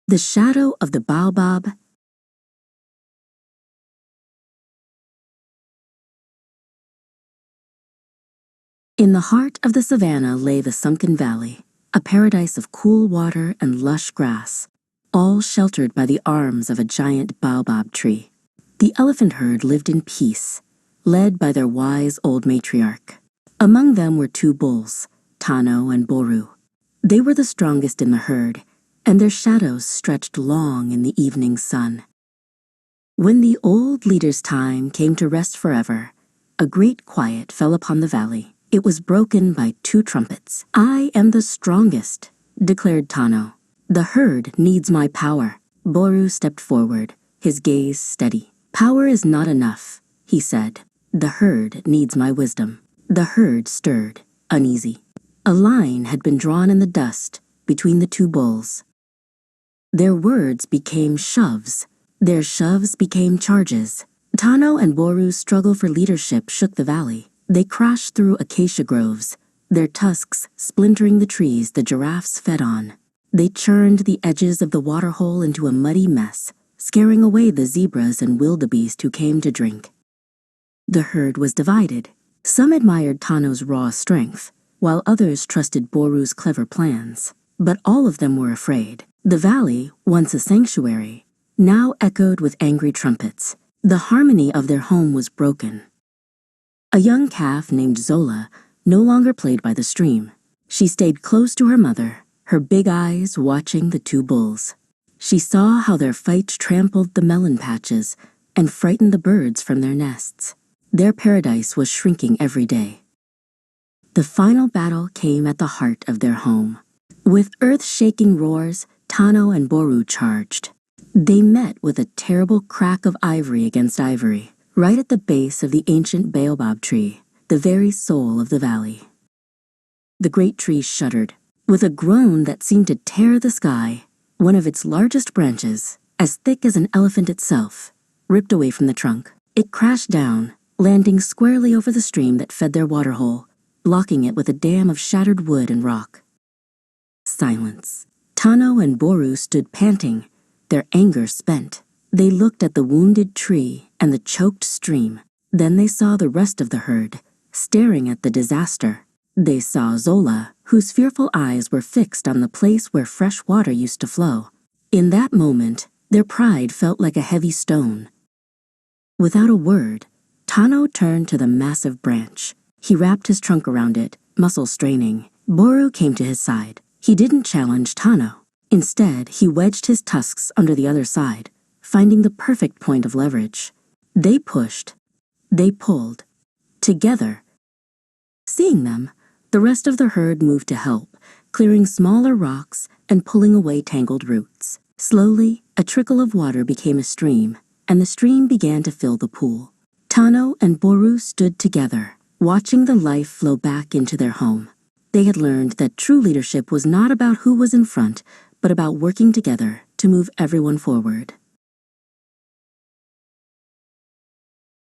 The shadow of the baobab. In the heart of the savannah lay the sunken valley, a paradise of cool water and lush grass, all sheltered by the arms of a giant baobab tree. The elephant herd lived in peace, led by their wise old matriarch. Among them were two bulls, Tano and Boru. They were the strongest in the herd, and their shadows stretched long in the evening sun. When the old leader's time came to rest forever, a great quiet fell upon the valley. It was broken by two trumpets. "I am the strongest," declared Tano. "The herd needs my power." Boru stepped forward, his gaze steady. "Power is not enough," he said. "The herd needs my wisdom." The herd stirred, uneasy. A line had been drawn in the dust between the two bulls. Their words became shoves. Their shoves became charges. Tano and Boru's struggle for leadership shook the valley. They crashed through acacia groves, their tusks splintering the trees the giraffes fed on. They churned the edges of the waterhole into a muddy mess, scaring away the zebras and wildebeest who came to drink. The herd was divided. Some admired Tano's raw strength, while others trusted Boru's clever plans. But all of them were afraid. The valley, once a sanctuary, now echoed with angry trumpets. The harmony of their home was broken. A young calf named Zola no longer played by the stream. She stayed close to her mother, her big eyes watching the two bulls. She saw how their fight trampled the melon patches and frightened the birds from their nests. Their paradise was shrinking every day. The final battle came at the heart of their home. With earth-shaking roars, Tano and Boru charged. They met with a terrible crack of ivory against ivory, right at the base of the ancient baobab tree, the very soul of the valley. The great tree shuddered. With a groan that seemed to tear the sky, one of its largest branches, as thick as an elephant itself, ripped away from the trunk. It crashed down, landing squarely over the stream that fed their waterhole, blocking it with a dam of shattered wood and rock. Silence. Tano and Boru stood panting, their anger spent. They looked at the wounded tree and the choked stream. Then they saw the rest of the herd, staring at the disaster. They saw Zola, whose fearful eyes were fixed on the place where fresh water used to flow. In that moment, their pride felt like a heavy stone. Without a word, Tano turned to the massive branch. He wrapped his trunk around it, muscles straining. Boru came to his side. He didn't challenge Tano. Instead, he wedged his tusks under the other side, finding the perfect point of leverage. They pushed. They pulled. Together. Seeing them, the rest of the herd moved to help, clearing smaller rocks and pulling away tangled roots. Slowly, a trickle of water became a stream, and the stream began to fill the pool. Tano and Boru stood together, watching the life flow back into their home. They had learned that true leadership was not about who was in front, but about working together to move everyone forward.